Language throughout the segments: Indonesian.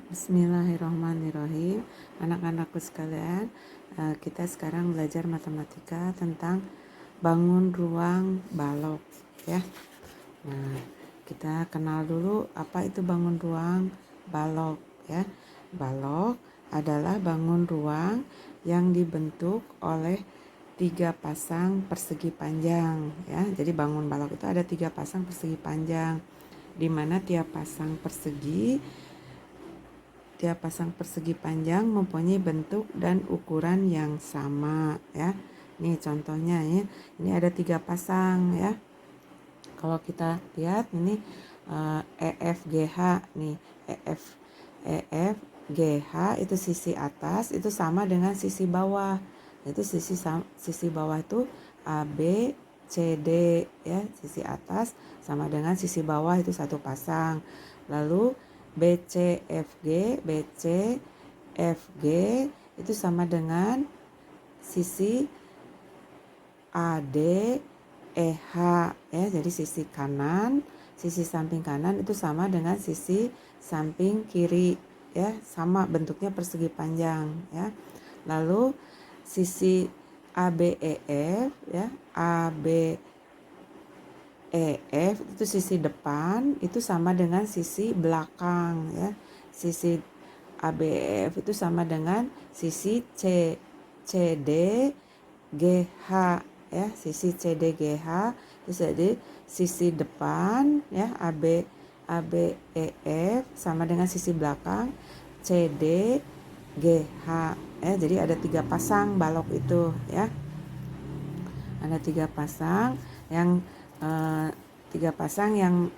Bismillahirrahmanirrahim. Anak-anakku sekalian, kita sekarang belajar matematika tentang bangun ruang balok ya. Nah, kita kenal dulu apa itu bangun ruang balok ya. Balok adalah bangun ruang yang dibentuk oleh 3 pasang persegi panjang ya. Jadi bangun balok itu ada 3 pasang persegi panjang, di mana tiap pasang persegi panjang mempunyai bentuk dan ukuran yang sama ya. Nih contohnya ya, ini ada 3 pasang ya. Kalau kita lihat ini EFGH nih, EFGH itu sisi atas itu sama dengan sisi bawah. Itu sisi bawah itu AB CD ya, sisi atas sama dengan sisi bawah itu 1 pasang. Lalu BCFG itu sama dengan sisi AD EH ya. Jadi sisi samping kanan itu sama dengan sisi samping kiri ya, sama bentuknya persegi panjang ya. Lalu sisi ABEF ya, ABEF itu sisi depan itu sama dengan sisi belakang ya. Sisi ABEF itu sama dengan sisi CDGH ya, sisi CDGH itu jadi sisi depan ya, ABEF sama dengan sisi belakang CDGH ya. Jadi ada 3 pasang balok itu ya. Ada 3 pasang yang 3 pasang yang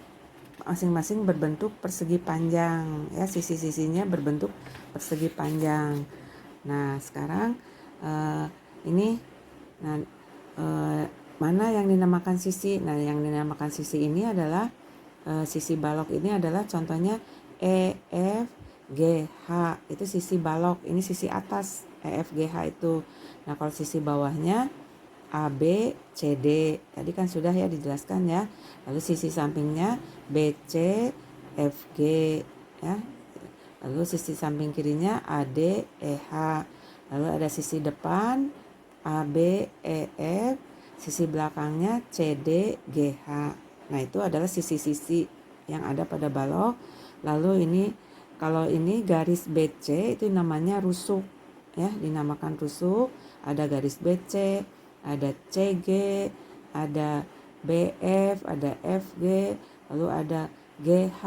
masing-masing berbentuk persegi panjang ya, sisi-sisinya berbentuk persegi panjang. Nah sekarang ini mana yang dinamakan sisi? Nah yang dinamakan sisi ini adalah sisi balok ini adalah contohnya EFGH itu sisi balok, ini sisi atas EFGH itu. Nah kalau sisi bawahnya ABCD tadi kan sudah ya dijelaskan ya. Lalu sisi sampingnya BCFG ya. Lalu sisi samping kirinya ADEH. Lalu ada sisi depan ABEF, sisi belakangnya CDGH. Nah itu adalah sisi-sisi yang ada pada balok. Lalu ini kalau ini garis BC itu namanya rusuk ya, dinamakan rusuk. Ada garis BC, ada CG, ada BF, ada FG, lalu ada GH,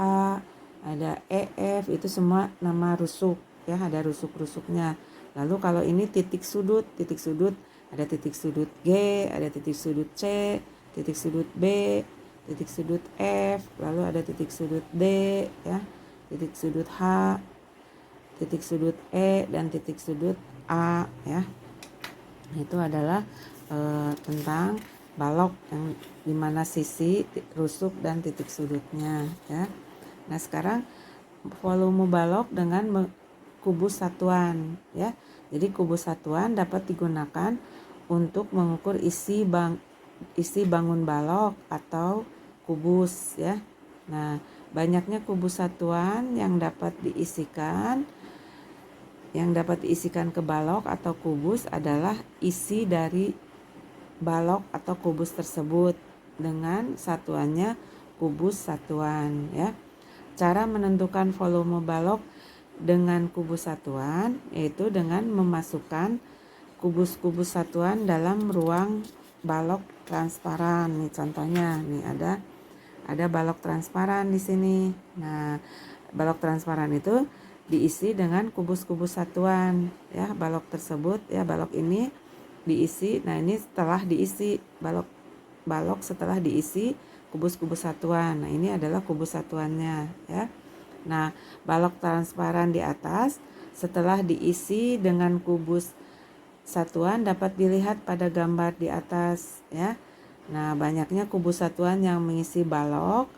ada EF, itu semua nama rusuk ya, ada rusuk-rusuknya. Lalu kalau ini titik sudut ada titik sudut G, ada titik sudut C, titik sudut B, titik sudut F, lalu ada titik sudut D ya, titik sudut H, titik sudut E, dan titik sudut A ya. Itu adalah tentang balok yang dimana sisi, rusuk, dan titik sudutnya ya. Nah sekarang volume balok dengan kubus satuan ya. Jadi kubus satuan dapat digunakan untuk mengukur isi bangun balok atau kubus ya. Nah banyaknya kubus satuan yang dapat diisikan ke balok atau kubus adalah isi dari balok atau kubus tersebut dengan satuannya kubus satuan ya. Cara menentukan volume balok dengan kubus satuan yaitu dengan memasukkan kubus-kubus satuan dalam ruang balok transparan. Nih contohnya, nih ada balok transparan di sini. Nah, balok transparan itu diisi dengan kubus-kubus satuan ya. Balok tersebut ya, balok ini diisi. Nah ini setelah diisi balok setelah diisi kubus-kubus satuan. Nah ini adalah kubus satuannya ya. Nah balok transparan di atas setelah diisi dengan kubus satuan dapat dilihat pada gambar di atas ya. Nah banyaknya kubus satuan yang mengisi balok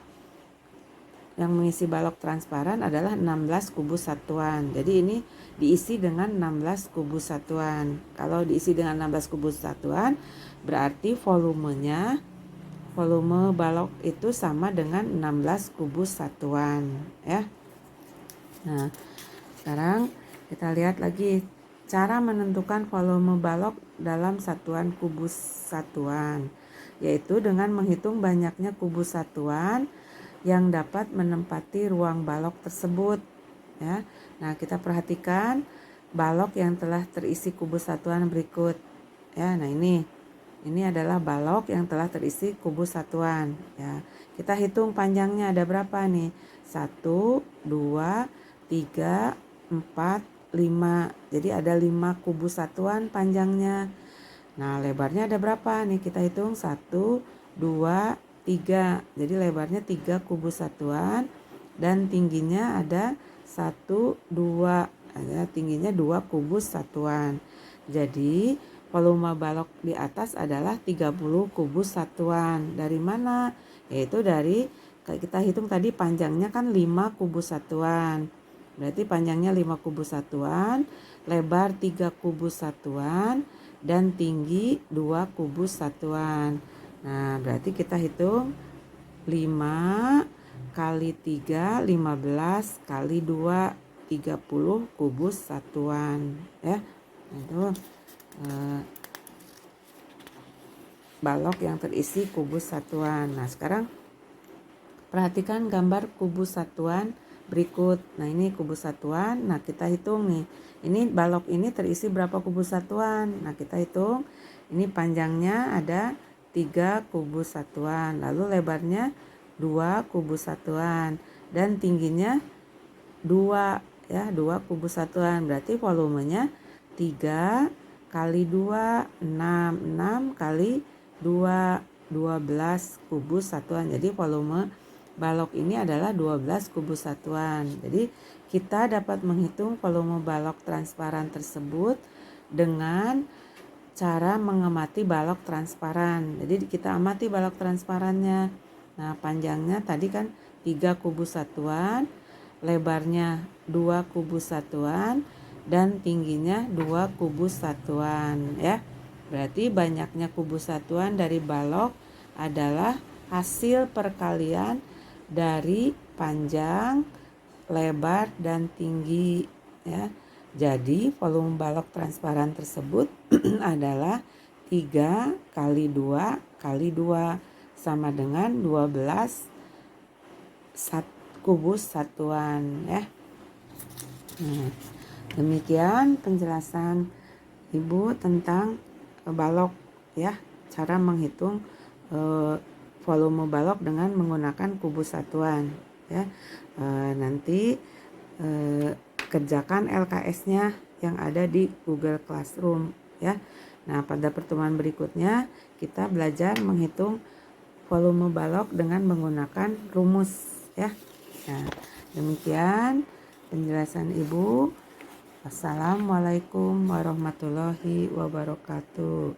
transparan adalah 16 kubus satuan. Jadi ini diisi dengan 16 kubus satuan. Kalau diisi dengan 16 kubus satuan berarti volume balok itu sama dengan 16 kubus satuan ya. Nah, sekarang kita lihat lagi cara menentukan volume balok dalam satuan kubus satuan, yaitu dengan menghitung banyaknya kubus satuan yang dapat menempati ruang balok tersebut. Ya, nah kita perhatikan balok yang telah terisi kubus satuan berikut. Ya, nah ini adalah balok yang telah terisi kubus satuan. Ya, kita hitung panjangnya ada berapa nih? 1, 2, 3, 4, 5. Jadi ada 5 kubus satuan panjangnya. Nah, lebarnya ada berapa nih? Kita hitung 1, 2, 3. Jadi lebarnya 3 kubus satuan dan tingginya ada 1, 2. Ada tingginya 2 kubus satuan. Jadi volume balok di atas adalah 30 kubus satuan. Dari mana? Yaitu dari kita hitung tadi panjangnya kan 5 kubus satuan. Berarti panjangnya 5 kubus satuan, lebar 3 kubus satuan, dan tinggi 2 kubus satuan. Nah, berarti kita hitung 5 kali 3, 15 kali 2, 30 kubus satuan. Ya, itu balok yang terisi kubus satuan. Nah, sekarang perhatikan gambar kubus satuan berikut. Nah, ini kubus satuan. Nah, kita hitung nih. Ini balok ini terisi berapa kubus satuan? Nah, kita hitung. Ini panjangnya ada 3 kubus satuan. Lalu lebarnya 2 kubus satuan. Dan tingginya 2, ya, 2 kubus satuan. Berarti volumenya 3 kali 2, 6. 6 kali 2, 12 kubus satuan. Jadi volume balok ini adalah 12 kubus satuan. Jadi kita dapat menghitung volume balok transparan tersebut dengan cara mengamati balok transparan. Jadi kita amati balok transparannya. Nah, panjangnya tadi kan 3 kubus satuan, lebarnya 2 kubus satuan, dan tingginya 2 kubus satuan, ya. Berarti banyaknya kubus satuan dari balok adalah hasil perkalian dari panjang, lebar, dan tinggi, ya. Jadi volume balok transparan tersebut adalah 3 kali 2 kali 2 sama dengan 12 kubus satuan, ya. Nah, demikian penjelasan Ibu tentang balok, ya, cara menghitung volume balok dengan menggunakan kubus satuan, ya. Nanti kerjakan LKS-nya yang ada di Google Classroom, ya. Nah, pada pertemuan berikutnya kita belajar menghitung volume balok dengan menggunakan rumus, ya. Nah, demikian penjelasan Ibu. Wassalamualaikum warahmatullahi wabarakatuh.